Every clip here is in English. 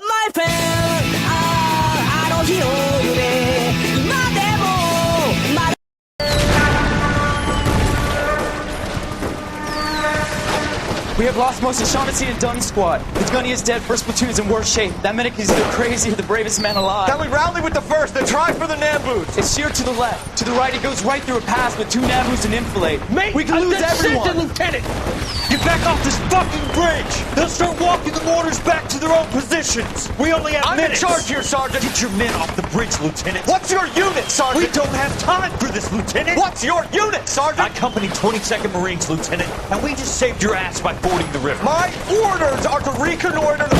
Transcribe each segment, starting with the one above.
my friend あの日の夢今でもまだ We have lost most of Shaughnessy and Dunn's squad. The gunny is dead, first platoon's in worse shape. That medic is either crazy or the bravest man alive. Can we rally with the first and try for the Nambus? It's sheer to the left. To the right, it goes right through a pass with 2 Nambus and enfilade. Mate, we can lose everyone. Lieutenant! Get back off this fucking bridge! They'll start walking the mortars back to their own positions. We only have minutes. I'm in charge here, Sergeant. Get your men off the bridge, Lieutenant. What's your unit, Sergeant? We don't have time for this, Lieutenant. What's your unit, Sergeant? I company 22nd Marines, Lieutenant, and we just saved your ass by fording the river. My orders are to reconnoiter the...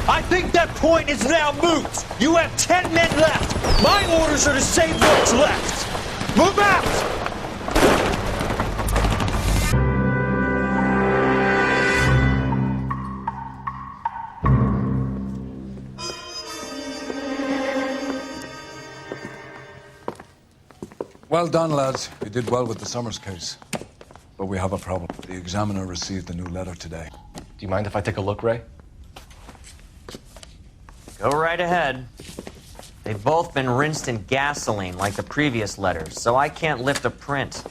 I think that point is now moot. You have 10 men left. My orders are to save what's left. Move out! Well done, lads. You did well with the Summers case. But we have a problem. The examiner received a new letter today. Do you mind if I take a look, Ray? Go right ahead. They've both been rinsed in gasoline like the previous letters, so I can't lift a print.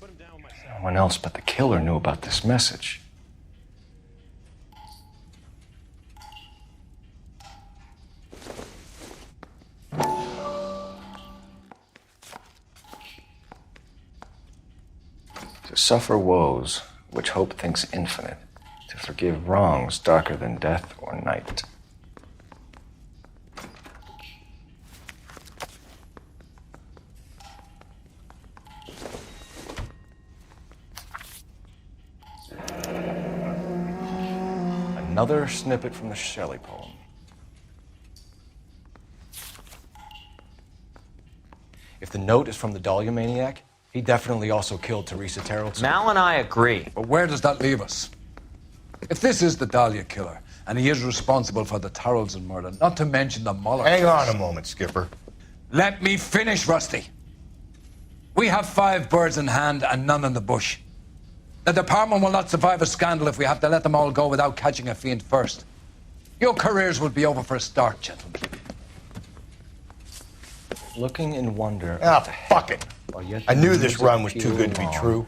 No one else but the killer knew about this message. To suffer woes which hope thinks infinite, to forgive wrongs darker than death or night. Another snippet from the Shelley poem. If the note is from the Dahlia maniac, he definitely also killed Teresa Terrell. Mal and I agree. But where does that leave us? If this is the Dahlia killer, and he is responsible for the Tarrelson murder, not to mention the Muller... Hang on a moment, Skipper. Let me finish, Rusty. We have 5 birds in hand and none in the bush. The department will not survive a scandal if we have to let them all go without catching a fiend first. Your careers will be over for a start, gentlemen. Looking in wonder... Ah, fuck it. I knew this run was too good to be true.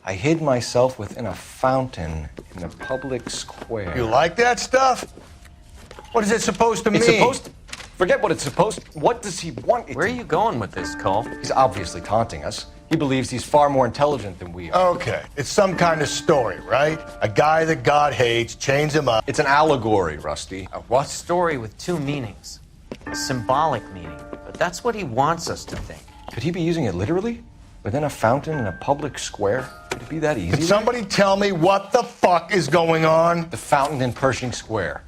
I hid myself within a fountain in the public square. You like that stuff? What is it supposed to mean? It's supposed to... Forget what it's supposed to... What does he want? Where are you going with this, Cole? He's obviously taunting us. He believes he's far more intelligent than we are. Okay, it's some kind of story, right? A guy that God hates, chains him up. It's an allegory, Rusty. A what? Story with 2 meanings. A symbolic meaning. But that's what he wants us to think. Could he be using it literally? Within a fountain in a public square? Could it be that easy? Can somebody tell me what the fuck is going on? The fountain in Pershing Square.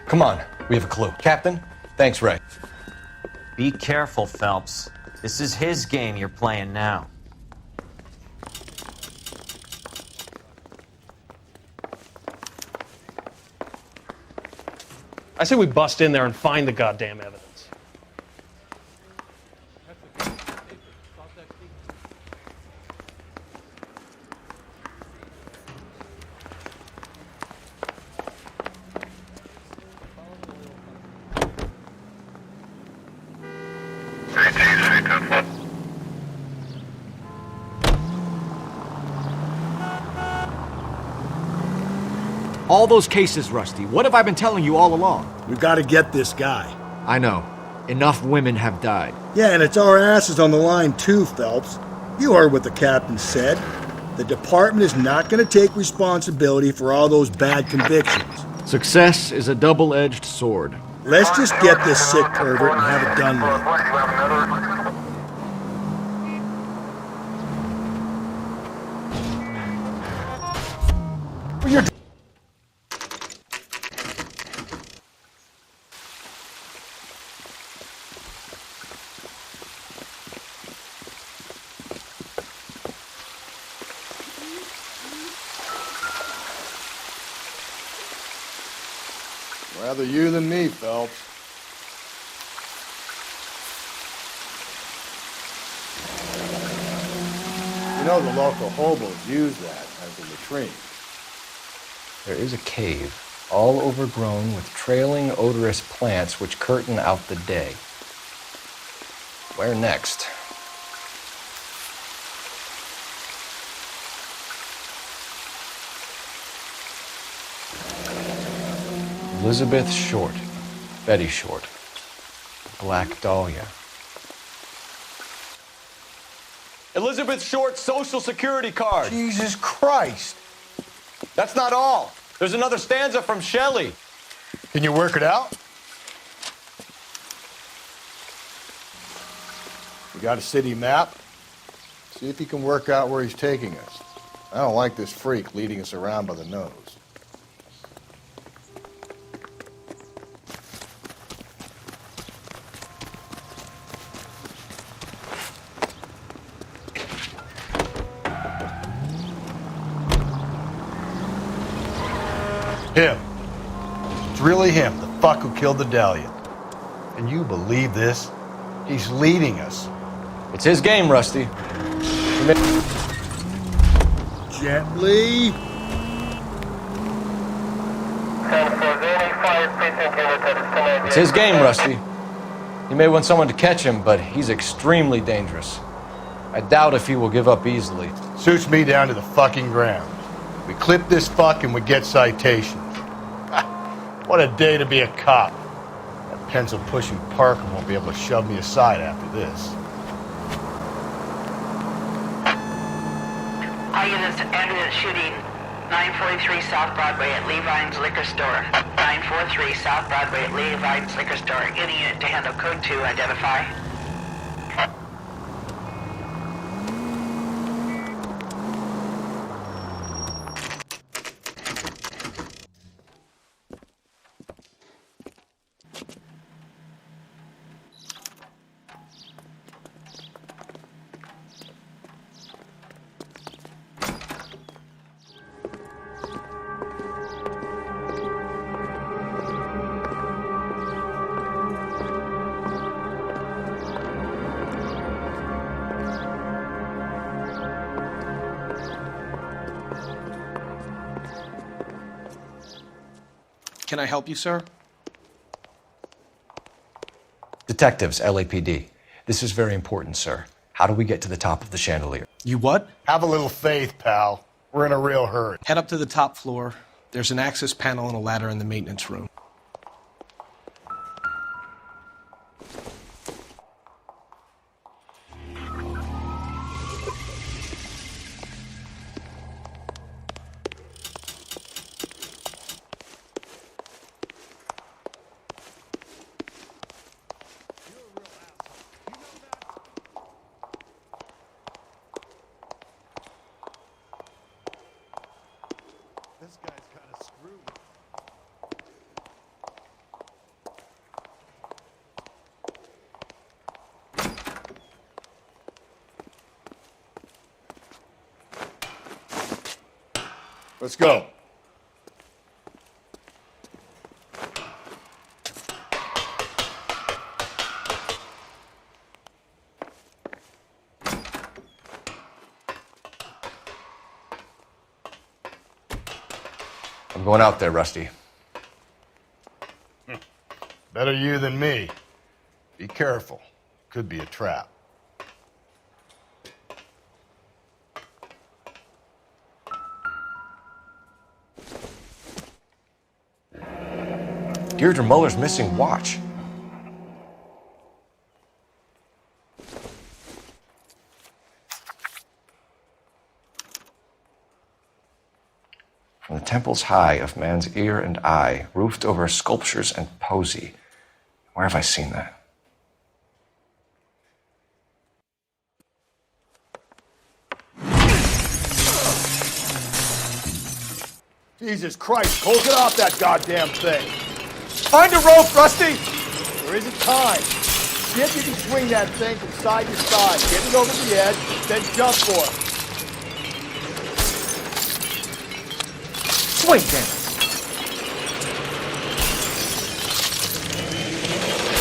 Come on, we have a clue. Captain, thanks, Ray. Be careful, Phelps. This is his game you're playing now. I say we bust in there and find the goddamn evidence. All those cases, Rusty. What have I been telling you all along? We've got to get this guy. I know. Enough women have died. Yeah, and it's our asses on the line too, Phelps. You heard what the captain said. The department is not going to take responsibility for all those bad convictions. Success is a double-edged sword. Let's just get this sick pervert and have it done with. Rather you than me, Phelps. You know the local hobos use that as a latrine. There is a cave, all overgrown with trailing, odorous plants which curtain out the day. Where next? Elizabeth Short, Betty Short, Black Dahlia. Elizabeth Short's social security card. Jesus Christ. That's not all. There's another stanza from Shelley. Can you work it out? You got a city map? See if you can work out where he's taking us. I don't like this freak leading us around by the nose. Him. It's really him, the fuck who killed the Dahlia. Can you believe this? He's leading us. It's his game, Rusty. Gently. It's his game, Rusty. He may want someone to catch him, but he's extremely dangerous. I doubt if he will give up easily. Suits me down to the fucking ground. We clip this fuck and we get citations. What a day to be a cop. That pencil-pushing Parker won't be able to shove me aside after this. All units, ambulance shooting 943 South Broadway at Levine's Liquor Store. 943 South Broadway at Levine's Liquor Store. Any unit to handle code 2, identify. Can I help you, sir? Detectives, LAPD. This is very important, sir. How do we get to the top of the chandelier? You what? Have a little faith, pal. We're in a real hurry. Head up to the top floor. There's an access panel and a ladder in the maintenance room. This guy's kind of screwed. Let's go. I'm going out there, Rusty. Better you than me. Be careful. Could be a trap. Deirdre Muller's missing watch. From the temples high of man's ear and eye, roofed over sculptures and poesy. Where have I seen that? Jesus Christ, Cole, get off that goddamn thing. Find a rope, Rusty! There isn't time. See if you can swing that thing from side to side. Get it over the edge, then jump for it. Swing, damn it.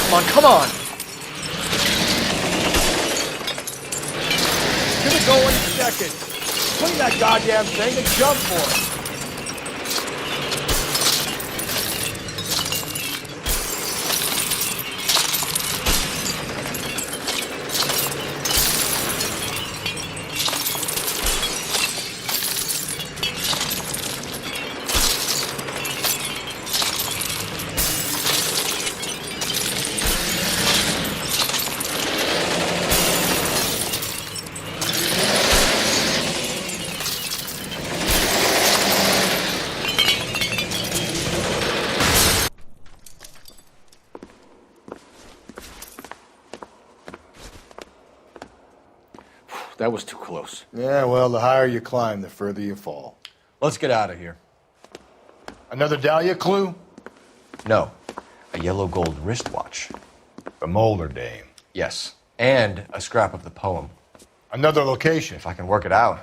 Come on, come on. Gonna go in a second. Clean that goddamn thing and jump for it. That was too close. Yeah, well, the higher you climb, the further you fall. Let's get out of here. Another Dahlia clue? No, a yellow gold wristwatch. The Molar Dame. Yes, and a scrap of the poem. Another location. If I can work it out.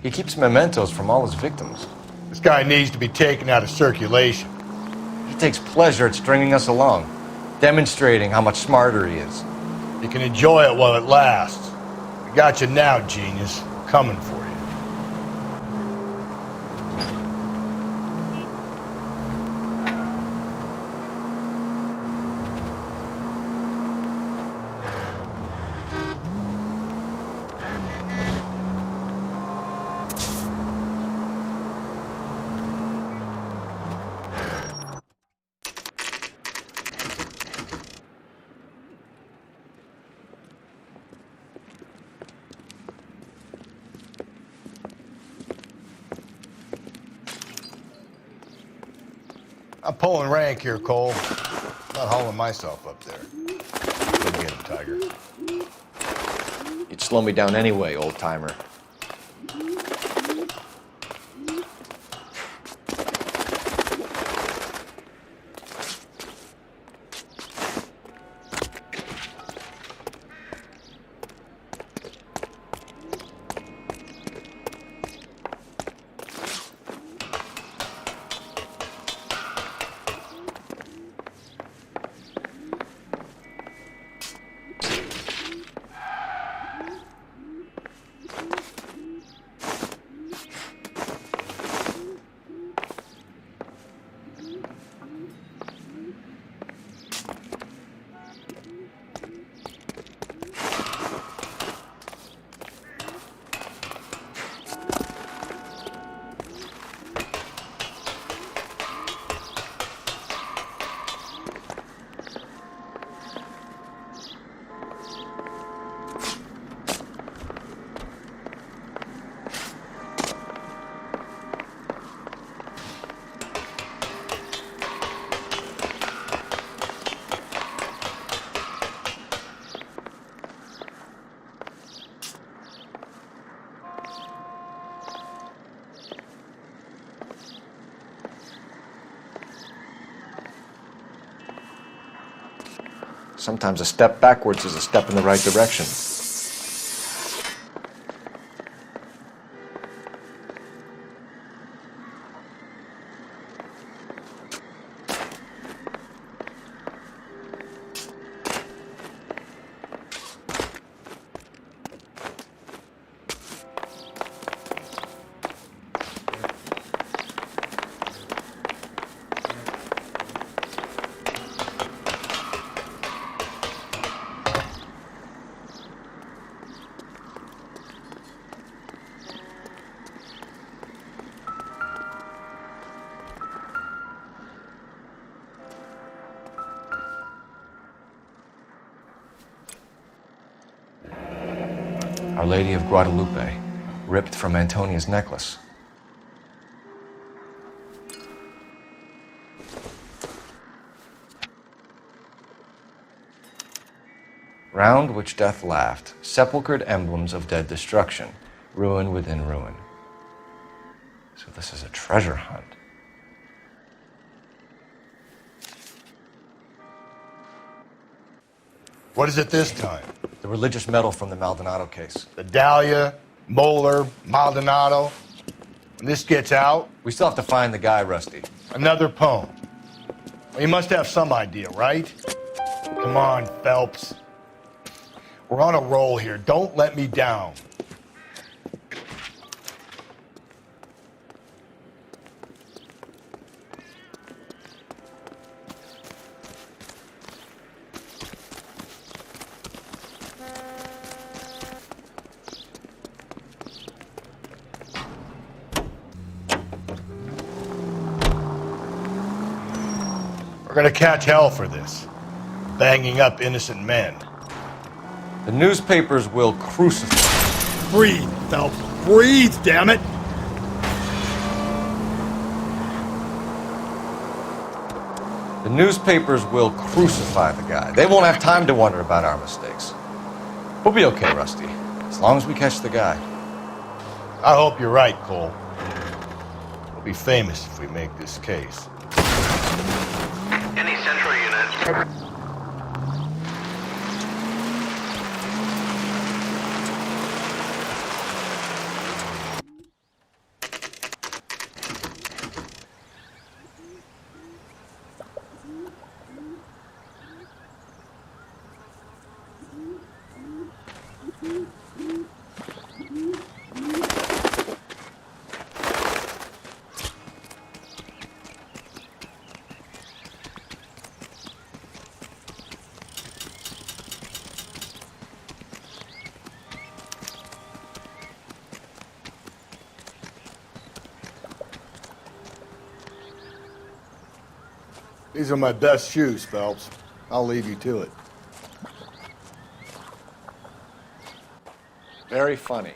He keeps mementos from all his victims. This guy needs to be taken out of circulation. He takes pleasure at stringing us along, demonstrating how much smarter he is. You can enjoy it while it lasts. I got you now, genius. I'm coming for you. I'm pulling rank here, Cole. Not hauling myself up there. Go get him, Tiger. You'd slow me down anyway, old-timer. Sometimes a step backwards is a step in the right direction. Our Lady of Guadalupe, ripped from Antonia's necklace. Round which death laughed, sepulchred emblems of dead destruction, ruin within ruin. So this is a treasure hunt. What is it this time? The religious medal from the Maldonado case. The Dahlia, Moeller, Maldonado. When this gets out... We still have to find the guy, Rusty. Another poem. Well, you must have some idea, right? Come on, Phelps. We're on a roll here. Don't let me down. We're gonna catch hell for this. Banging up innocent men. The newspapers will crucify. Breathe, Phelps. Breathe, damn it! The newspapers will crucify the guy. They won't have time to wonder about our mistakes. We'll be okay, Rusty, as long as we catch the guy. I hope you're right, Cole. We'll be famous if we make this case. Any central unit. These are my best shoes, Phelps. I'll leave you to it. Very funny.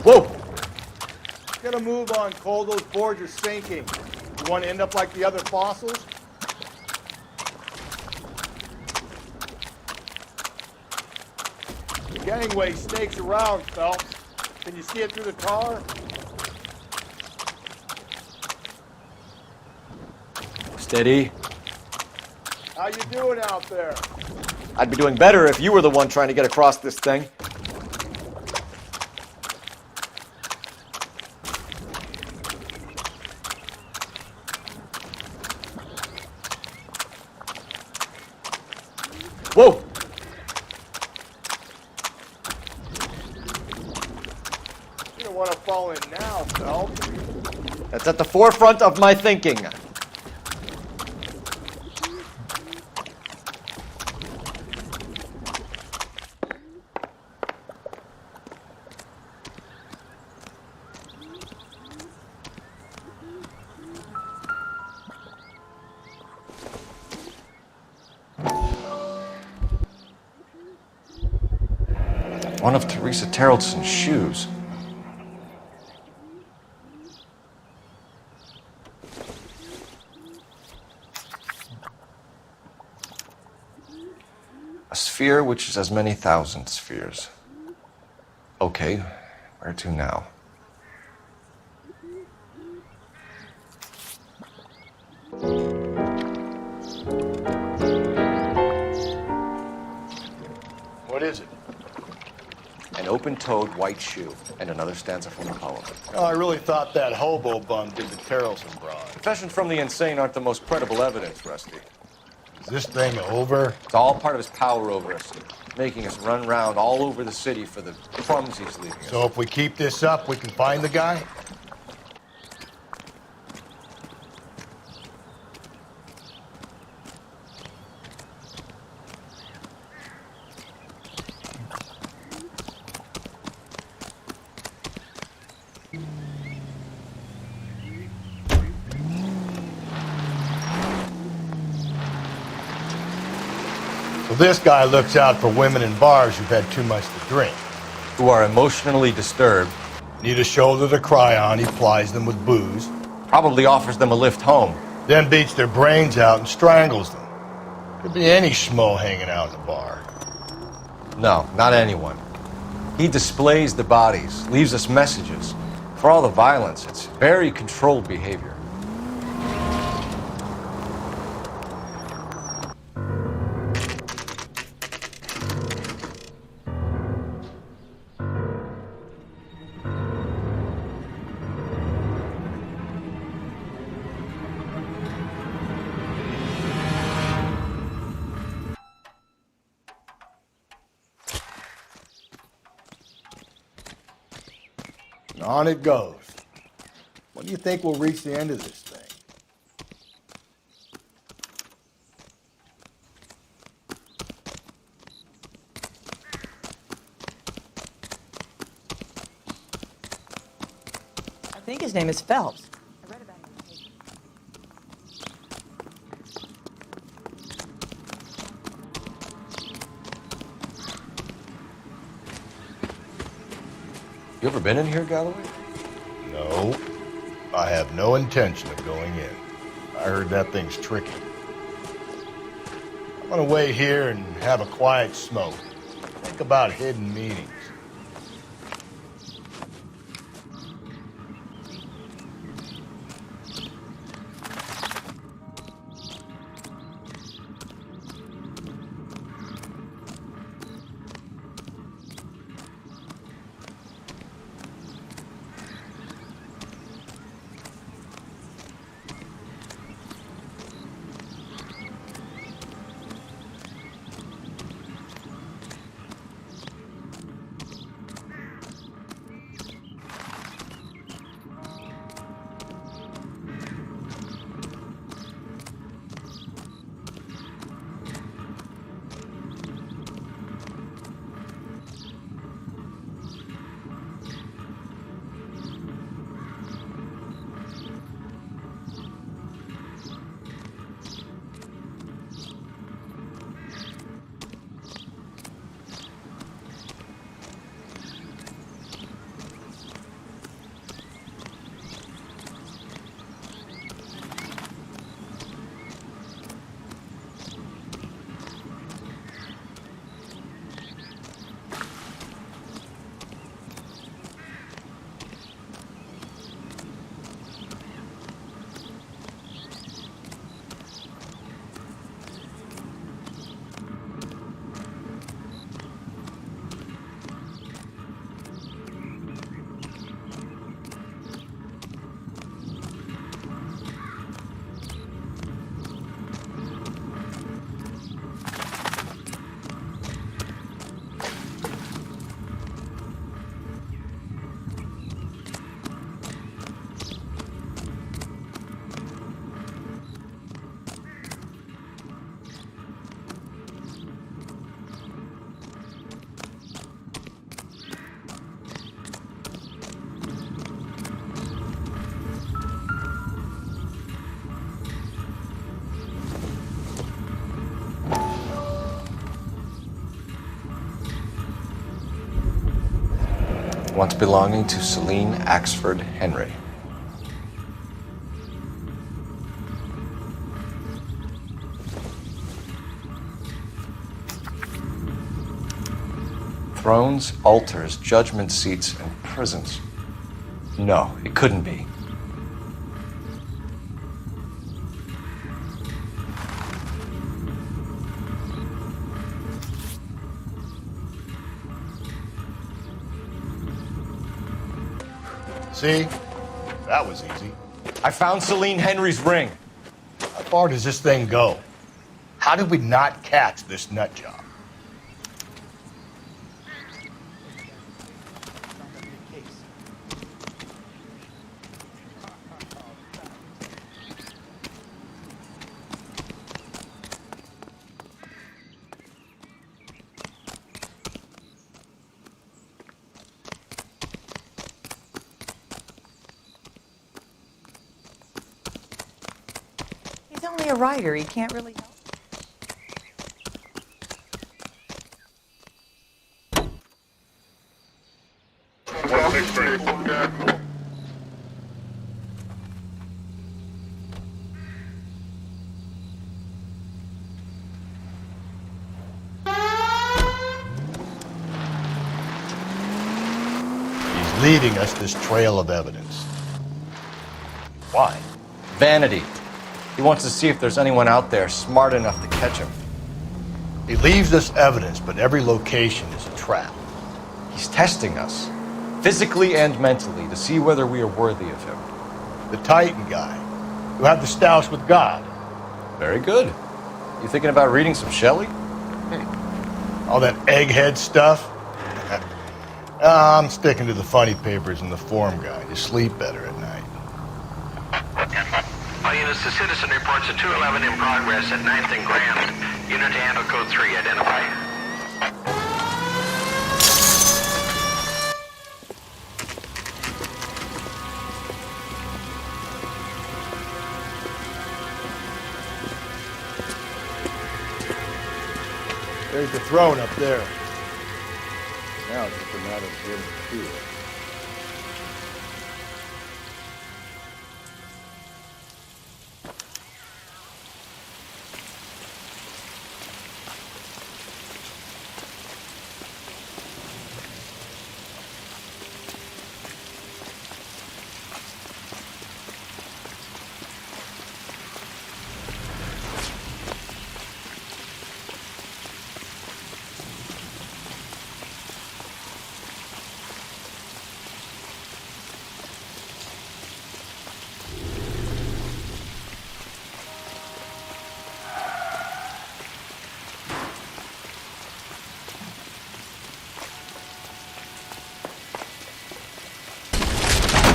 Whoa! Get a move on, Cole. Those boards are sinking. You want to end up like the other fossils? The gangway snakes around, Phelps. Can you see it through the tar? Steady. How you doing out there? I'd be doing better if you were the one trying to get across this thing. Whoa! You don't want to fall in now, Phelps. That's at the forefront of my thinking. One of Teresa Terreldson's shoes. A sphere which is as many thousand spheres. Okay, where to now? What is it? An open-toed white shoe, and another stanza from the poem. Oh, I really thought that hobo bum did the Terrelson broad. Confessions from the insane aren't the most credible evidence, Rusty. Is this thing over? It's all part of his power over us, making us run round all over the city for the crumbs he's leaving us. So if we keep this up, we can find the guy? So this guy looks out for women in bars who've had too much to drink. Who are emotionally disturbed. Need a shoulder to cry on, he plies them with booze. Probably offers them a lift home. Then beats their brains out and strangles them. Could be any schmo hanging out in the bar. No, not anyone. He displays the bodies, leaves us messages. For all the violence, it's very controlled behavior. And on it goes. When do you think we'll reach the end of this thing? I think his name is Phelps. You ever been in here, Galloway? No, I have no intention of going in. I heard that thing's tricky. I'm gonna wait here and have a quiet smoke. Think about hidden meanings. Once belonging to Celine Axford Henry. Thrones, altars, judgment seats, and prisons. No, it couldn't be. See? That was easy. I found Celine Henry's ring. How far does this thing go? How did we not catch this nut job? He's only a writer. He can't really help. leaving us this trail of evidence. Why? Vanity. He wants to see if there's anyone out there smart enough to catch him. He leaves us evidence, but every location is a trap. He's testing us, physically and mentally, to see whether we are worthy of him. The Titan guy, who had the stoush with God. Very good. You thinking about reading some Shelley? All that egghead stuff? I'm sticking to the funny papers and the form guide. You sleep better at night. All units, the citizen reports a 211 in progress at 9th and Grand. Unit to handle code 3, identify. There's the throne up there. Now it's just a matter of getting to it.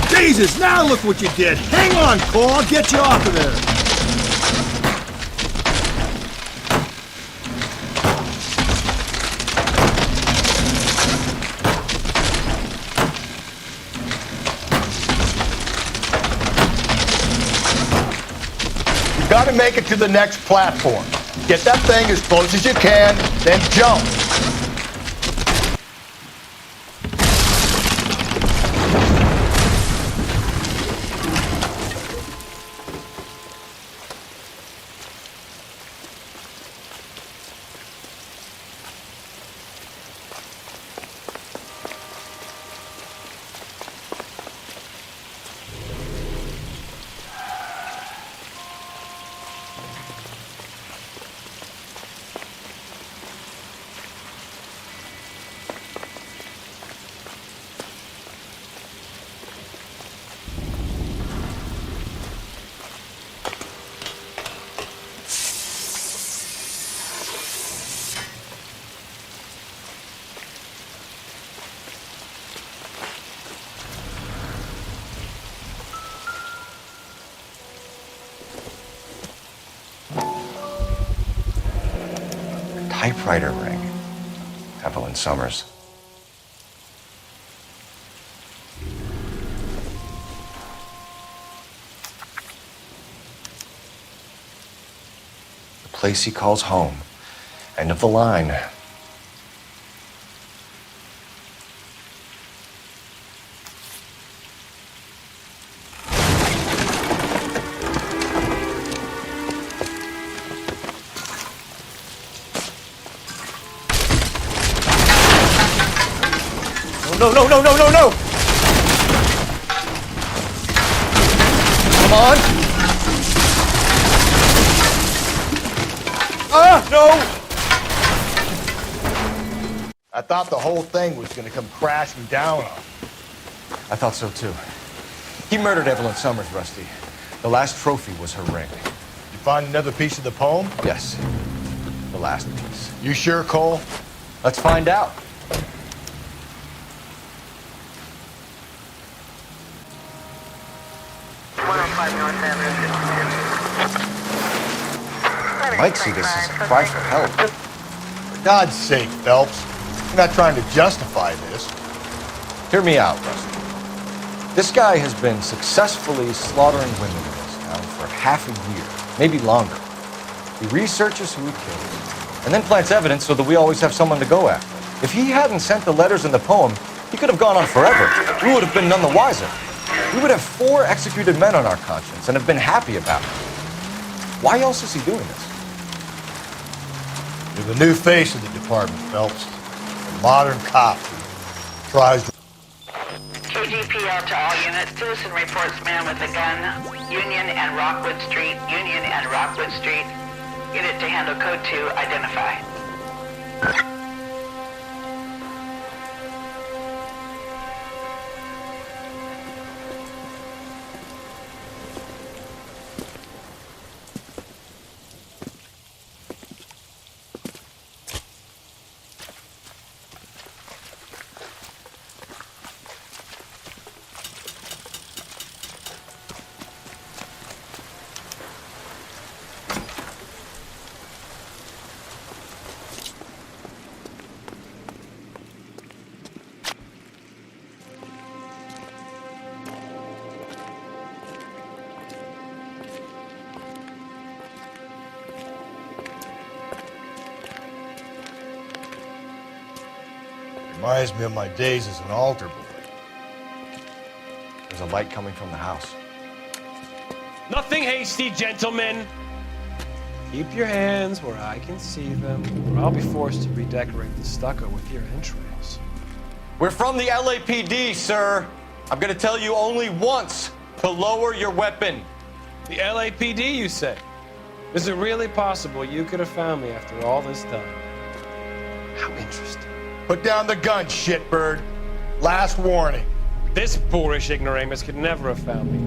Jesus, now look what you did. Hang on, Cole, I'll get you off of there. You gotta make it to the next platform. Get that thing as close as you can, then jump. Typewriter ring. Evelyn Summers. The place he calls home. End of the line. No, no, no, no, no, no! Come on! Ah, no! I thought the whole thing was gonna come crashing down on him. I thought so too. He murdered Evelyn Summers, Rusty. The last trophy was her ring. You find another piece of the poem? Yes. The last piece. You sure, Cole? Let's find out. I might see this as a cry for help. For God's sake, Phelps. You're not trying to justify this. Hear me out, Rusty. This guy has been successfully slaughtering women in this town for half a year, maybe longer. He researches who he kills, and then plants evidence so that we always have someone to go after. If he hadn't sent the letters in the poem, he could have gone on forever. We would have been none the wiser. We would have 4 executed men on our conscience and have been happy about it. Why else is he doing this? You're the new face of the department, Phelps. A modern cop who tries to... KG CPL to all units. Citizen reports man with a gun. Union and Rockwood Street. Union and Rockwood Street. Unit to handle code 2. Identify. Reminds me of my days as an altar boy. There's a light coming from the house. Nothing hasty, gentlemen. Keep your hands where I can see them, or I'll be forced to redecorate the stucco with your entrails. We're from the LAPD, sir. I'm gonna tell you only once to lower your weapon. The LAPD, you say? Is it really possible you could have found me after all this time? How interesting. Put down the gun, shitbird. Last warning. This boorish ignoramus could never have found me.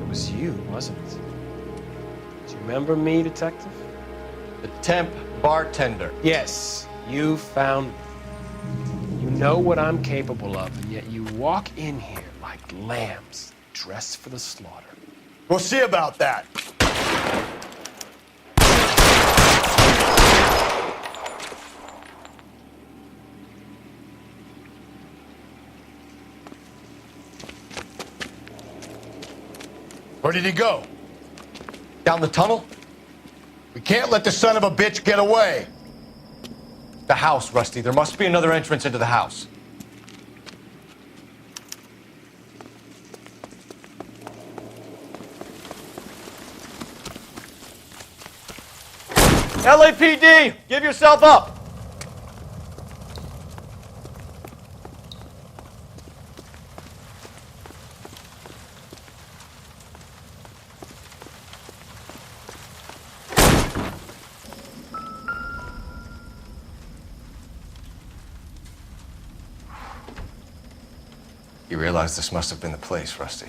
It was you, wasn't it? Do you remember me, detective? The temp bartender. Yes, you found me. You know what I'm capable of, and yet you walk in here like lambs dressed for the slaughter. We'll see about that. Where did he go? Down the tunnel? We can't let the son of a bitch get away. The house, Rusty. There must be another entrance into the house. LAPD! Give yourself up! You realize this must have been the place, Rusty.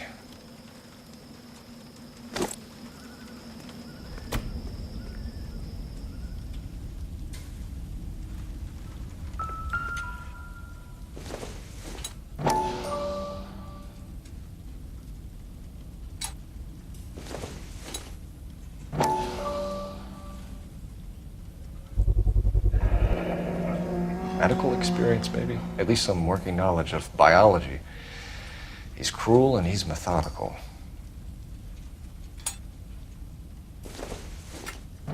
Medical experience, maybe? At least some working knowledge of biology. He's cruel and he's methodical. I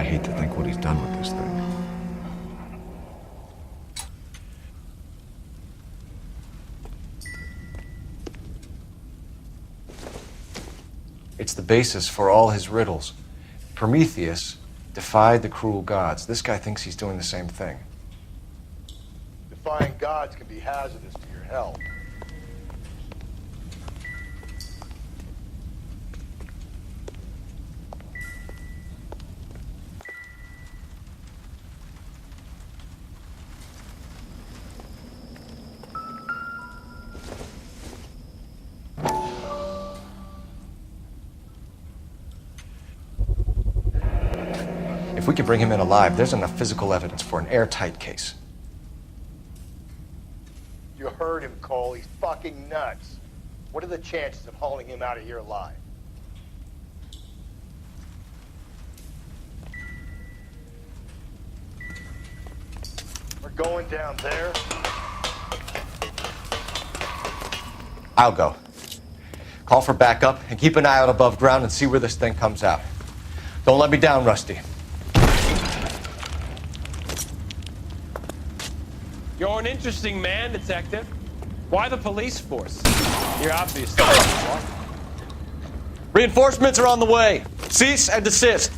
hate to think what he's done with this thing. It's the basis for all his riddles. Prometheus defied the cruel gods. This guy thinks he's doing the same thing. Defying gods can be hazardous to your health. If we could bring him in alive, there's enough physical evidence for an airtight case. You heard him, Cole. He's fucking nuts. What are the chances of hauling him out of here alive? We're going down there. I'll go. Call for backup and keep an eye out above ground and see where this thing comes out. Don't let me down, Rusty. You're an interesting man, detective. Why the police force? You're obviously... Reinforcements are on the way. Cease and desist.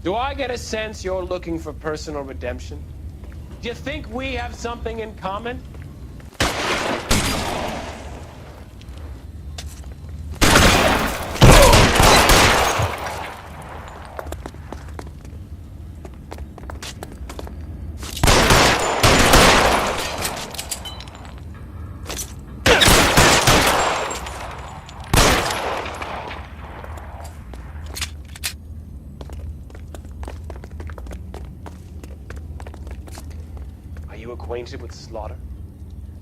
Do I get a sense you're looking for personal redemption? Do you think we have something in common? Acquainted with slaughter?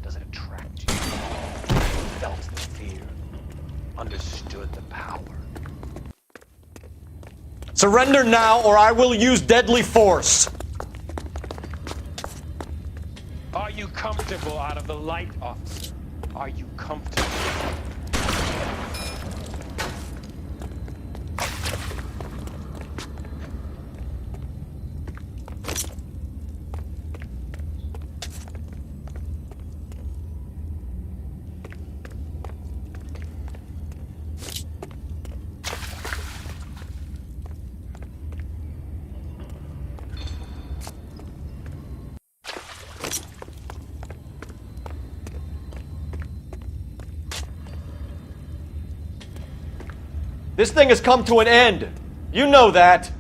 Does it attract you? Felt the fear? Understood the power? Surrender now, or I will use deadly force. Are you comfortable out of the light, officer? Are you comfortable? This thing has come to an end. You know that.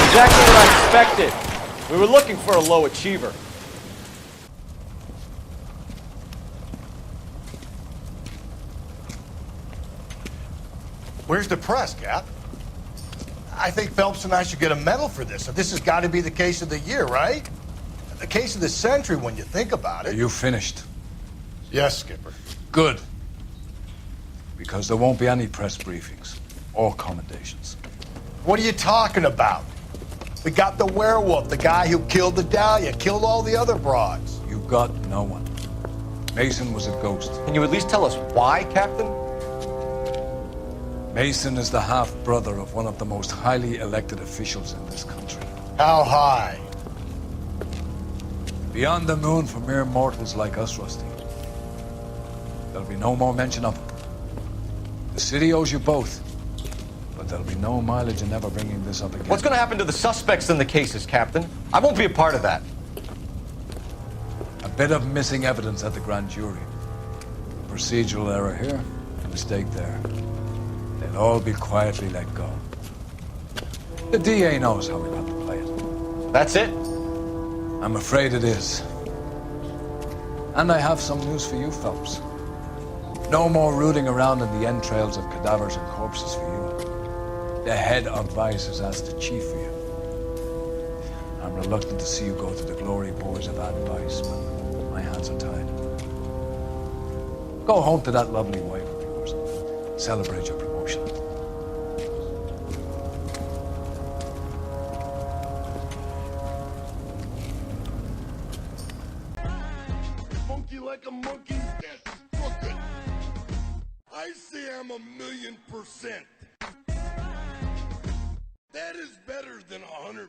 Exactly what I expected. We were looking for a low achiever. Where's the press, Cap? I think Phelps and I should get a medal for this. So this has got to be the case of the year, right? The case of the century when you think about it. Are you finished? Yes, Skipper. Good. Because there won't be any press briefings or commendations. What are you talking about? We got the werewolf, the guy who killed the Dahlia, killed all the other broads. You got no one. Mason was a ghost. Can you at least tell us why, Captain? Mason is the half-brother of one of the most highly elected officials in this country. How high? Beyond the moon for mere mortals like us, Rusty. There'll be no more mention of it. The city owes you both. But there'll be no mileage in ever bringing this up again. What's going to happen to the suspects in the cases, Captain? I won't be a part of that. A bit of missing evidence at the grand jury. Procedural error here, a mistake there. They'll all be quietly let go. The DA knows how we have to play it. That's it? I'm afraid it is. And I have some news for you, Phelps. No more rooting around in the entrails of cadavers and corpses for you. The head of Vice has asked the chief for you. I'm reluctant to see you go to the glory boards of advice, but my hands are tied. Go home to that lovely wife of yours and celebrate your promotion. Funky like a monkey, that's fucking. I say I'm 1,000,000%. That is better than 100%.